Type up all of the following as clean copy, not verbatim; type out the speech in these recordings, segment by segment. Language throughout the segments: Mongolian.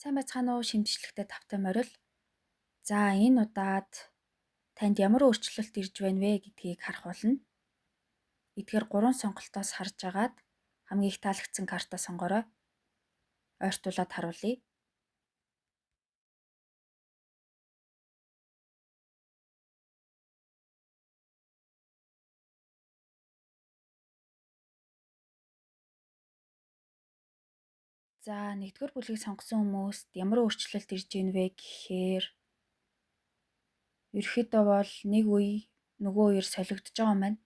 Сайн байцгаана уу шимтгэлэгтэй тавтай морил. За энэ удаад танд ямар өөрчлөлт ирж байна вэ гэдгийг харах болно. Эдгээр 3 сонголтоос харж агаад хамгийн их таалагдсан карта сонгорой. Ойртуулаад харуулъя. За нэгдүгээр бүлгийг сонгосон хүмүүст ямар өөрчлөлт ирж ийн вэ гэхээр ерөөхдөө бол нэг үе нөгөө үеэр солигдож байгаа юм байна.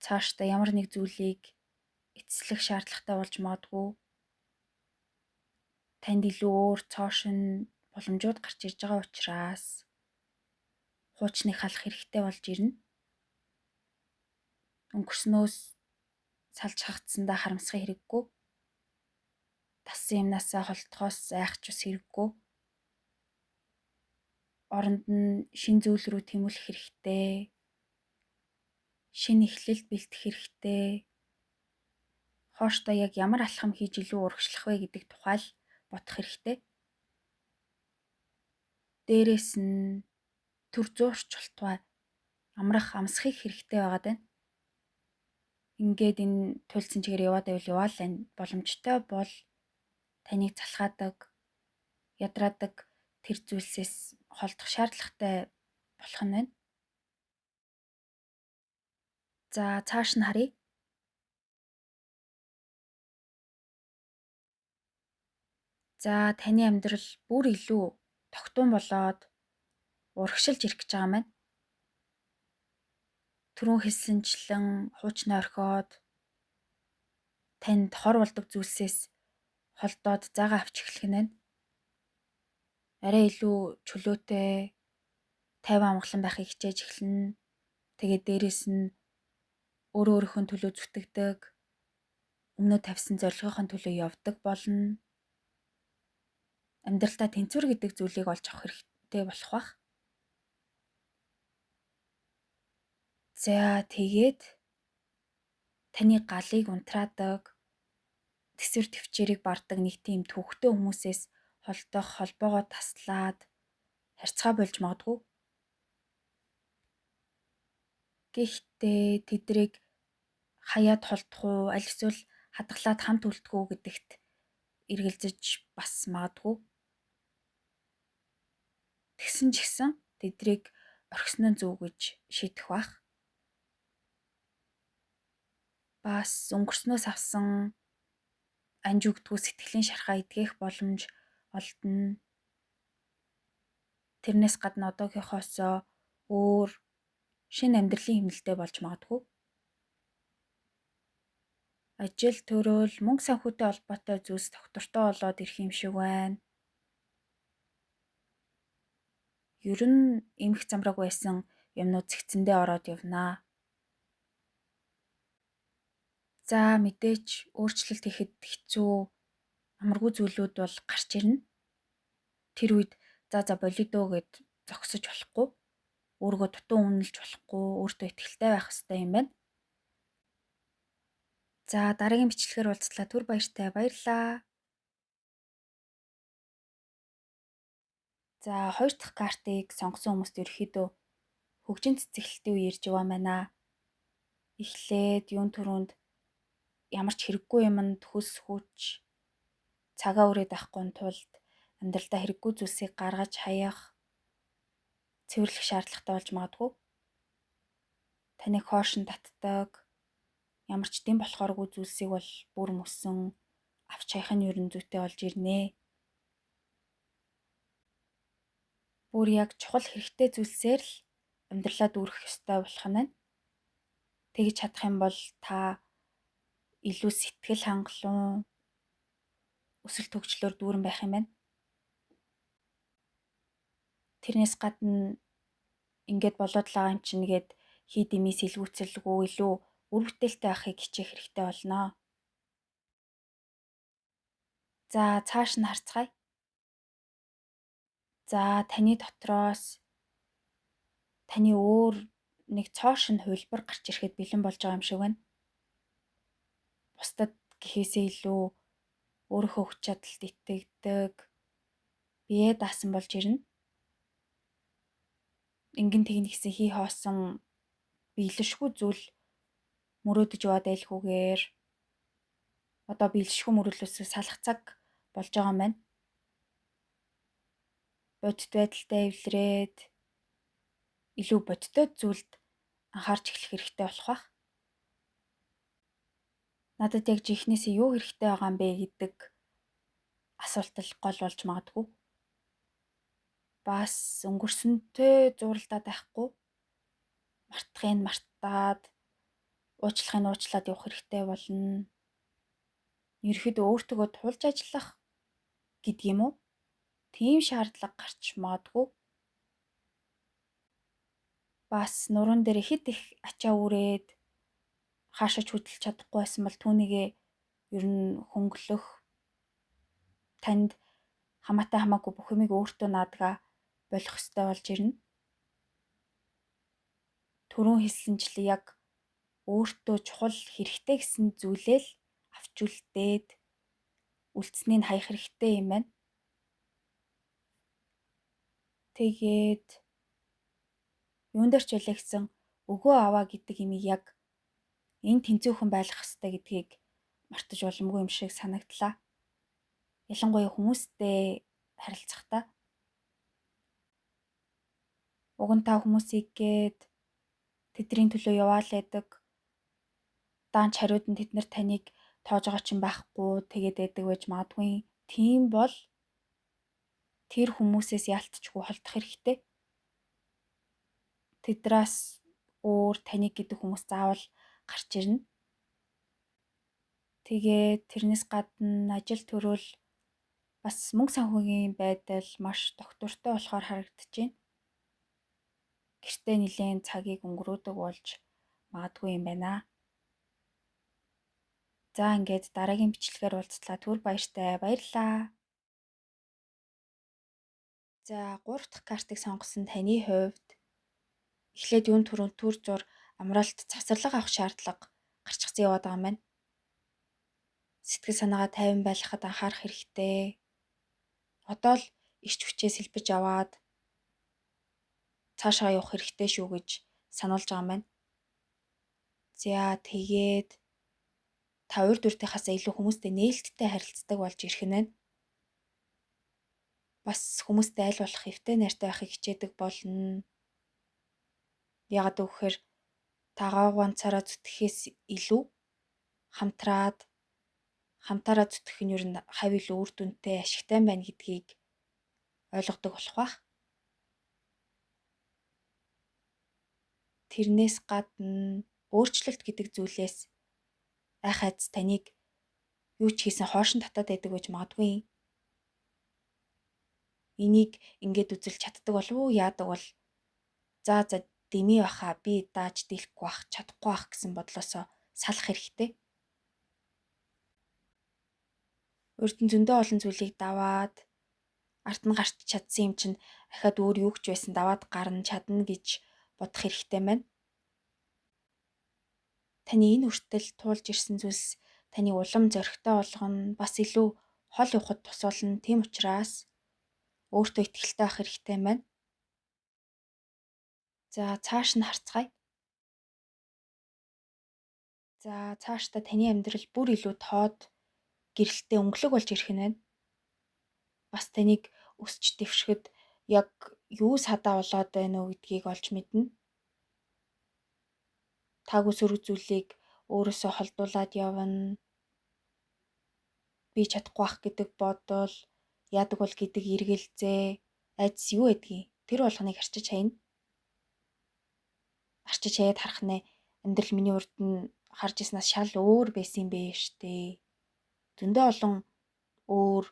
Цаашдаа ямар нэг зүйлийг эцэслэх шаардлагатай болж магадгүй. Танд илүү өөр цоошин боломжууд гарч ирж байгаа учраас хуучныг халах хэрэгтэй болж ирнэ. Өнгөрснөөс салж хагцсандаа харамсах хэрэггүй. Тассан юмнасаа холтохоос айх ч бас хэрэггүй. Оронд нь шин зүйл рүү тэмүүлэх хэрэгтэй. Шинэ эхлэлд бэлтэх хэрэгтэй. Хооштой яг ямар алхам хийж илүү урагшлах вэ гэдэг тухай л бодох хэрэгтэй. Дээрээс нь төр зуурч болтугай амрах амсахыг хэрэгтэй байгаад байна. Ингээд энэ туйлдсан чигээр яваад байвал яваал энэ боломжтой бол таныг залхаадаг, ядраадаг тэр зүйлсээс холдох шаардлагатай болох нь байна. За цааш нь харъя. За таны амьдрал бүр илүү тогтун болоод урагшилж ирэх гэж байгаа юм байна. Түрүүн хэлсэнчлэн хуучны орхиод танд хор болдог зүйлсээс холдоод заагаа авч эхлэх нь байна. Арай илүү чөлөөтэй, тайван амгалан байхыг хичээж эхэлнэ. Тэгээд дээрэс нь өөрөө өөрийнхөө төлөө зүтгэдэг, өмнөө тавьсан зорилгынхон төлөө явдаг болно. Амьдралдаа тэнцвэр гэдэг зүйлийг олж авах хэрэгтэй болох бах. За тэгээд таны галыг унтраадаг, тэсвэр төвчээрийг бардаг нэг тийм төвхтэй хүмүүсээс холдох, холбоогоо таслаад харьцаа болж магадгүй. Гэхдээ тэдрийг хаяад холдох уу, аль эсвэл хадгалаад хамт үлдэх үү гэдэгт эргэлзэж бас магадгүй. Тэгсэн ч гэсэн тэдрийг орхисон нь зөв гэж шийдэх бах. Бас өнгөрснөөс авсан анж өгдгүү сэтгэлийн шархаа эдгэх боломж олдно. Тэрнээс гадна одоогийнхоосоо өөр шинэ амьдралын хэмнэлтэй болж магадгүй. Ажил, төрөл, мөнгө санхүүтэй холбоотой зүйлс доктортой болоод ирэх юм шиг байна. Ер нь эмх замраг байсан юмнууд цэгцэндээ ороод явнаа. За мэдээч өөрчлөлт хийхэд хэцүү амаргүй зүйлүүд бол гарч ирнэ. Тэр үед за болидоо гэд зогсож болохгүй. Өөрийгөө дутуу үнэлж болохгүй, өөртөө итгэлтэй байх хэрэгтэй юм байна. За дараагийн бичлэгээр уулзлаа. Түр баяртай баярлаа. За хоёр дахь картыг сонгосон хүмүүст ерөөхдөө хөгжин цэцэглэлтийн үе ирж байгаа байна. Эхлээд юун төрөнд ямар ч хэрэггүй юмд хөс хүч цагаа өрөөд авахгүй тулд амьдралдаа хэрэггүй зүйлсийг гаргаж хаях, цэвэрлэх шаардлагатай болж магадгүй. Таныг хоошин татдаг, ямар ч дэм болохооргүй зүйлсийг бол бүр мөсөн авч хаях нь ерөн зүйтэй болж ирнэ. Бүр яг чухал хэрэгтэй зүйлсээр л амьдралаа дүүрэх ёстой болох нь байна. Тэгж чадах юм бол та илүү сэтгэл хангалуун, өсөлт хөгжлөөр дүүрэн байх юм байна. Тэрнээс гадна ингээд болоод л байгаа юм чинь нэгээд хий дэмий сэлгүүцэлгүй илүү үр бүтээлтэй байхыг хичээх хэрэгтэй болно. За цааш нь харцгаая. За таны дотроос таны өөр нэг цоошин хувилбар гарч ирэхэд бэлэн болж байгаа юм шиг байна. Бусдад гэхээсээ илүү өөрийнхөө хүч чадалд итгэдэг, биеэ даасан болж ирнэ. Ингэн тэгнэ гэсэн хий хоосон биелэшгүй зүйл мөрөөдөж яваад байлгүйгээр одоо биелэшгүй мөрөлөөсөө салах цаг болж байгаа юм байна. Бодит байдалтай эвлэрээд илүү бодиттой зүйлд анхаарч эхлэх хэрэгтэй болох бах. Надад яг жинхнээсээ юу хэрэгтэй байгаа юм бэ гэдэг асуулт гол болж магадгүй. Бас өнгөрсөнтэй зууралдаад байхгүй. Мартахыг мартаад, уучлахыг уучлаад явах хэрэгтэй болно. Ерөөхдөө өөртөө тулж ажиллах гэдэг юм уу? Тийм шаардлага гарч магадгүй. Бас нуруунд дээр хит их ачаа үрээд хаашаач хөдөлж чадахгүй байсан бол түүнийгээ ер нь хөнгөлөх, танд хамаатай хамаагүй бүх юмыг өөртөө наадгаа болох ёстой болж ирнэ. Түрүүн хэлсэнчлэн яг өөртөө чухал хэрэгтэй гэсэн зүйлээ л авч үлдээд үлдсэнийг хаях хэрэгтэй юм байна. Тэгээд юун дээр ч байлаа гэсэн өгөө аваа гэдэг имийг яг энэ тэнцвүүхэн байлгах хэрэгтэй гэдгийг мартаж боломгүй юм шиг санагдлаа. Ялангуяа хүмүүстэй харилцахдаа. Уг нь та хүмүүсийг гээд тэдний төлөө яваал байдаг. Даанч хариуд нь тэд нар таныг тоож байгаа ч юм байхгүй тэгээд байдаг байж магадгүй. Тийм бол тэр хүмүүсээс яалтчгүй холдох хэрэгтэй. Тэдраас өөр таныг гэдэг хүмүүс заавал гарч ирнэ. Тэгээд тэрнээс гадна ажил төрөл бас мөнгө санхүүгийн байдал маш тогтвортой болохоор харагдчихээн. Гэртээ нэлээд цагийг өнгөрөөдөг болж магадгүй юм байна. За ингээд дараагийн бичлэгээр уулзлаа. Түр баяртай. Баярлалаа. За 3 дахь картыг сонгосон таны хувьд эхлээд юун түрүүнд төр зур амралт завсарлага авах шаардлага гарчихсан яваад байгаа юм байна. Сэтгэл санаагаа тайван байлгахад анхаарах хэрэгтэй. Одоо л иш хүчээ сэлбэж аваад цаашаа явах хэрэгтэй шүү гэж сануулж байгаа юм байна. За тэгээд та урьд уртынхаас илүү хүмүүстэй нээлттэй харилцдаг болж ирэх нь байна. Бас хүмүүстэй аль болох эвтэй найртай байхыг хичээдэг болно. Яагаад гэвэл тагаа ганцаараа зүтгэхээс илүү хамтаараа зүтгэх нь ер нь хавь илүү үр дүнтэй ашигтай байна гэдгийг ойлгодог болох бах. Тэрнээс гадна өөрчлөлт гэдэг зүйлээс айхайц таныг юу ч хийсэн хоошин татаад байдаг байж магадгүй. Энийг ингээд үзэл чаддаг болов уу? Яадаг бол за дэмий баха би дааж дийлэхгүй бах, чадахгүй бах гэсэн бодлосоо салах хэрэгтэй. Урд нь зөндөө олон зүйлийг даваад ард нь гарч чадсан юм чинь ахаад өөр юу ч байсан даваад гарна чадна гэж бодох хэрэгтэй байна. Таны энэ хүртэл туулж ирсэн зүйлс таны улам зоригтой болгоно, бас илүү хол явахад тусуулна. Тийм учраас өөртөө итгэлтэй байх хэрэгтэй байна. За цааш нь харцгаая. За цаашдаа таны амьдрал бүр илүү тоод гэрэлтэй өнгөлөг болж ирэх нь байна. Бас таныг өсч дэвшгэд яг юу садаа болоод байна уу гэдгийг олж мэднэ. Таагүй сөрөг зүйлийг өөрөөсөө холдуулаад явна. Би чадахгүй ах гэдэг бодол, яадаг бол гэдэг эргэлзээ, айдас юу гэдгийг тэр болгоныг арчиж хайна. Арчиж хаяад харах нэ амьдрал миний урд нь харж ирснаас шал өөр байсан юм бэ штэ. Зөндөө олон өөр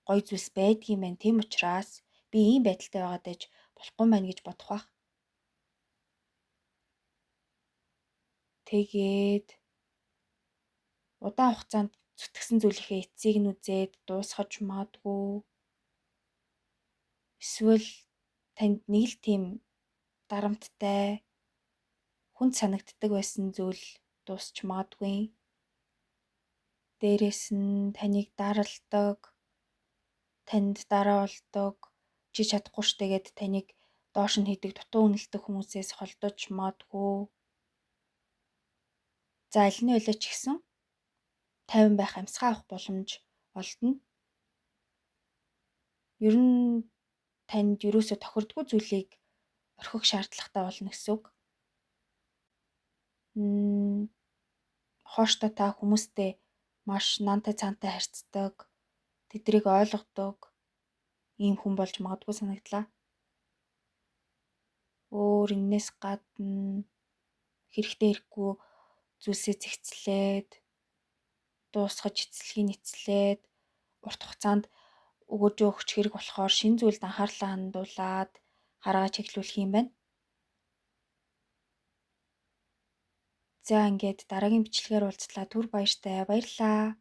гоё зүйлс байдгийм байна. Тийм учраас би ийм байдалтай байгаад байж болохгүй маань гэж бодох бах. Тэгээд удаан хугацаанд зүтгэсэн зүйлийнхээ эцсийг нь үзээд дуусгаж магадгүй. Эсвэл танд нэг л тийм дарамттай хүнд санагддаг байсан зүйл дуусч магадгүй. Дээрээс нь таныг даралдаг, танд дараа болдог, чи чадахгүй штэ гэд таныг доош нь хийдэг, дутуу үнэлдэг хүмүүсээс холдож магадгүй. За аль нь байлаа ч гэсэн 50 байх амьсгаа авах боломж олдно. Ер нь танд ерөөсө тохирдгүй зүйлийг орхих шаардлагатай болно гэсэн үг. Хооштой та хүмүүстэй маш наантай цаантай харьцдаг, тэднийг ойлгодог ийм хүн болж магадгүй санагдлаа. Өөр энээс гадна хэрэгтэй хэрэггүй зүйлсээ зэгцлээд, дуусгаж эцэлхийг эцлээд, урт хугацаанд өгөөжөө өгч хэрэг болохоор шинэ зүйлд анхаарлаа хандуулад харгаа чиглүүлэх юм байна. За ингээд дараагийн бичлэгээр уулзлаа. Түр баяртай. Баярлалаа.